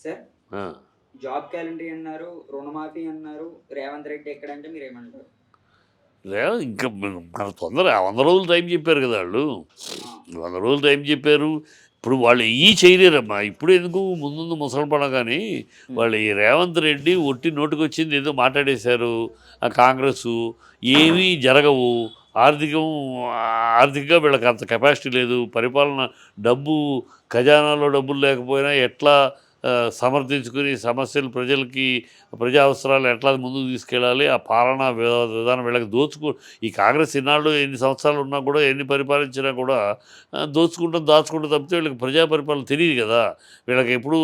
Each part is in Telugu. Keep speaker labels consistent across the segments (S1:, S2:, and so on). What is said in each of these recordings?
S1: సార్
S2: ఆ.
S1: జాబ్ క్యాలెండర్ అన్నారు, రుణమాఫీ అన్నారు. రేవంత్ రెడ్డి ఎక్కడంటే మీరేమంటారు?
S2: ఇంకా మన తొందర 100 రోజులు టైం చెప్పారు కదా వాళ్ళు.
S1: ఆ!
S2: 100 రోజులు టైం చెప్పారు. ఇప్పుడు వాళ్ళు చేయలేరమ్మా. ఇప్పుడు ఎందుకు ముందు ముసలి కానీ
S1: హ్మ్.
S2: వాళ్ళు ఈ రేవంత్ రెడ్డి ఒట్టి నోటికొచ్చింది ఏదో మాట్లాడేశారు. ఆ కాంగ్రెసు ఏమీ జరగవు. ఆర్థికం ఆర్థికంగా వీళ్ళకి అంత కెపాసిటీ లేదు. పరిపాలన డబ్బు ఖజానాలో డబ్బులు లేకపోయినా ఎట్లా సమర్థించుకుని సమస్యలు ప్రజలకి ప్రజా అవసరాలు ఎట్లా ముందుకు తీసుకెళ్ళాలి, ఆ పాలనా విధానం వీళ్ళకి ఈ కాంగ్రెస్ ఇన్నాళ్ళు ఎన్ని సంవత్సరాలు ఉన్నా కూడా ఎన్ని పరిపాలించినా కూడా దాచుకుంటూ తప్పితే వీళ్ళకి ప్రజా పరిపాలన తెలియదు కదా. వీళ్ళకి ఎప్పుడు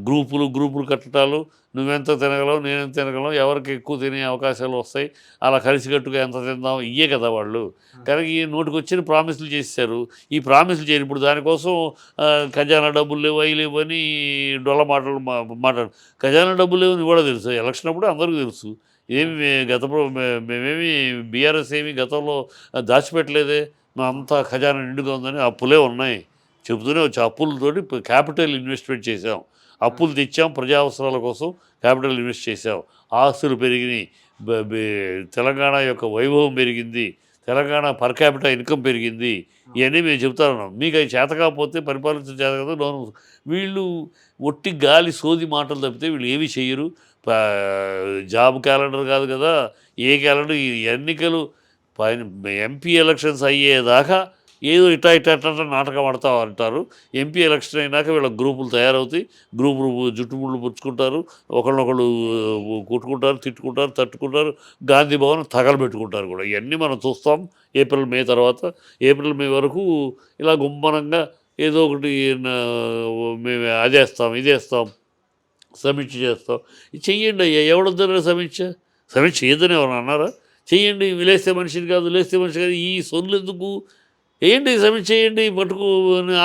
S2: గ్రూపులు కట్టడాలు, నువ్వెంత తినగలవు నేనెంత తినగలం, ఎవరికి ఎక్కువ తినే అవకాశాలు వస్తాయి, అలా కలిసికట్టుగా ఎంత తిందాం, ఇయ్యే కదా వాళ్ళు. కానీ ఈ నోటికి వచ్చిన ప్రామిసులు చేశారు. ఈ ప్రామిసులు చేయరు. ఇప్పుడు దానికోసం ఖజానా డబ్బులు లేవు అవి లేవు అని డొల్ల మాటలు మాట్లాడు. ఖజానా డబ్బులు లేవని కూడా తెలుసు. ఎలక్షన్ అప్పుడు అందరికీ తెలుసు. ఏమి మేమేమి బీఆర్ఎస్ ఏమి గతంలో దాచిపెట్టలేదే. మా అంతా ఖజానా నిండుగా ఉందని అప్పులే ఉన్నాయి చెబుతూనే వచ్చి అప్పులతోటి క్యాపిటల్ ఇన్వెస్ట్మెంట్ చేసాం, అప్పులు తెచ్చాం, ప్రజా అవసరాల కోసం క్యాపిటల్ ఇన్వెస్ట్ చేసాం, ఆస్తులు పెరిగినాయి, తెలంగాణ యొక్క వైభవం పెరిగింది, తెలంగాణ పర్ క్యాపిటల్ ఇన్కమ్ పెరిగింది. ఇవన్నీ మేము చెప్తా ఉన్నాం. మీకు అవి చేత కాకపోతే పరిపాలించడం చేత కదా లోన్. వీళ్ళు ఒట్టి గాలి సోది మాటలు తప్పితే వీళ్ళు ఏమీ చెయ్యరు. జాబ్ క్యాలెండర్ కాదు కదా, ఏ క్యాలెండర్ ఈ ఎన్నికలు పైన ఎంపీ ఎలక్షన్స్ అయ్యేదాకా ఏదో ఇట్ట నాటకం ఆడతా అంటారు. ఎంపీ ఎలక్షన్ అయినాక వీళ్ళ గ్రూపులు తయారవుతాయి. గ్రూపులు జుట్టుముళ్ళు పుచ్చుకుంటారు, ఒకళ్ళనొకళ్ళు కొట్టుకుంటారు, తిట్టుకుంటారు, తట్టుకుంటారు, గాంధీ భవన్ తగలబెట్టుకుంటారు కూడా. ఇవన్నీ మనం చూస్తాం ఏప్రిల్ మే తర్వాత. ఏప్రిల్ మే వరకు ఇలా గుమ్మనంగా ఏదో ఒకటి మేము అదేస్తాం ఇదేస్తాం సమీక్ష చేస్తాం. చెయ్యండి అయ్యా, ఎవడొద్దరు సమీక్ష చేయొద్దని ఎవరు అన్నారా? చెయ్యండి. లేస్తే మనిషిని కాదు, లేస్తే మనిషి కాదు, ఈ సొల్లు ఎందుకు? వేయండి, సమీక్ష చేయండి,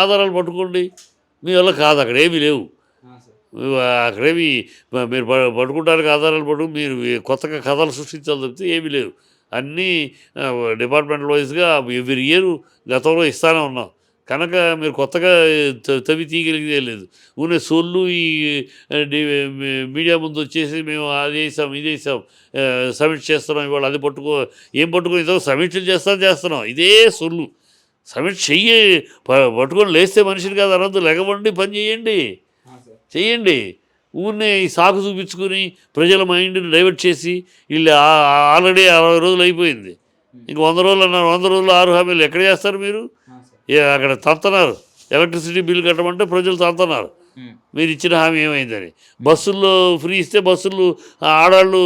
S2: ఆధారాలు పట్టుకోండి. మీ వల్ల కాదు, అక్కడ ఏమీ లేవు. అక్కడేమి మీరు పట్టుకుంటానికి ఆధారాలు మీరు కొత్తగా కథలు సృష్టించాలి తప్పితే ఏమీ లేవు. అన్నీ డిపార్ట్మెంటల్ వైజ్గా ఎవ్రీ ఇయర్ గతంలో ఇస్తానే ఉన్నాం. కనుక మీరు కొత్తగా తవి తీయగలిగితే లేదు. ఊనే సొల్లు ఈ మీడియా ముందు వచ్చేసి మేము అది చేసాం ఇది చేసాం సమీక్ష చేస్తున్నాం, ఇవాళ అది ఏం పట్టుకొని ఇదో సమీక్షలు చేస్తున్నాం, ఇదే సొల్లు. సమీక్ష పట్టుకొని లేస్తే మనిషిని కాదు అనొద్దు. లెగవండి, పని చెయ్యండి. ఊరినే ఈ సాకు చూపించుకొని ప్రజల మైండ్ని డైవర్ట్ చేసి వీళ్ళు ఆల్రెడీ 60 రోజులు అయిపోయింది. ఇంక 100 రోజులు అన్నారు. 100 రోజులు 6 హామీలు ఎక్కడ చేస్తారు మీరు? అక్కడ తంతన్నారు. ఎలక్ట్రిసిటీ బిల్లు కట్టమంటే ప్రజలు తంతన్నారు. మీరు ఇచ్చిన హామీ ఏమైందని. బస్సుల్లో ఫ్రీ ఇస్తే బస్సులు ఆడవాళ్ళు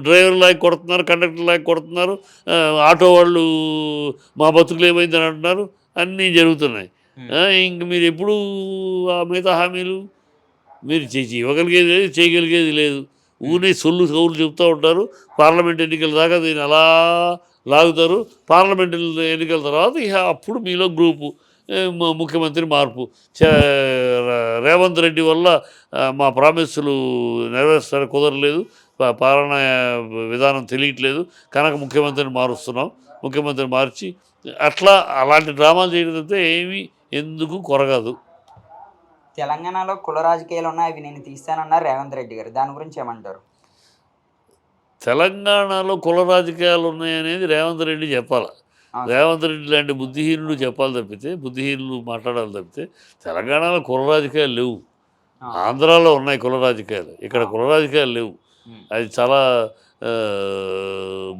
S2: డ్రైవర్ లాగా కొడుతున్నారు, కండక్టర్ లాగా కొడుతున్నారు, ఆటో వాళ్ళు మా బతుకులు ఏమైందని అంటున్నారు. అన్నీ జరుగుతున్నాయి. ఇంక మీరు ఎప్పుడు ఆ మిగతా హామీలు మీరు ఇవ్వగలిగేది లేదు, చేయగలిగేది లేదు. ఊరిని సొల్లు కౌలు చెప్తూ ఉంటారు. పార్లమెంట్ ఎన్నికల దాకా దీన్ని అలా లాగుతారు. పార్లమెంట్ ఎన్నికల తర్వాత ఇక అప్పుడు మీలో గ్రూపు ముఖ్యమంత్రి మార్పు. రేవంత్ రెడ్డి వల్ల మా ప్రామిసులు నెరవేర్చడానికి కుదరలేదు, పాలనా విధానం తెలియట్లేదు కనుక ముఖ్యమంత్రిని మారుస్తున్నాం, ముఖ్యమంత్రిని మార్చి అలాంటి డ్రామాలు చేయడంతో ఏమీ ఎందుకు కొరగదు.
S1: తెలంగాణలో కుల రాజకీయాలు ఉన్నాయి, అవి నేను తీస్తానన్నారు రేవంత్ రెడ్డి గారు. దాని గురించి ఏమంటారు?
S2: తెలంగాణలో కుల రాజకీయాలు ఉన్నాయనేది రేవంత్ రెడ్డి చెప్పాలి. రేవంత్ రెడ్డి లాంటి బుద్ధిహీనులు చెప్పాలి తప్పితే, బుద్ధిహీనులు మాట్లాడాలి తప్పితే తెలంగాణలో కుల రాజకీయాలు లేవు. ఆంధ్రాలో ఉన్నాయి కుల రాజకీయాలు, ఇక్కడ కుల రాజకీయాలు లేవు. అది చాలా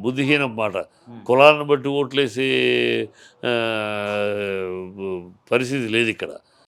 S2: బుద్ధిహీనం మాట. కులాన్ని బట్టి ఓట్లేసే పరిస్థితి లేదు ఇక్కడ.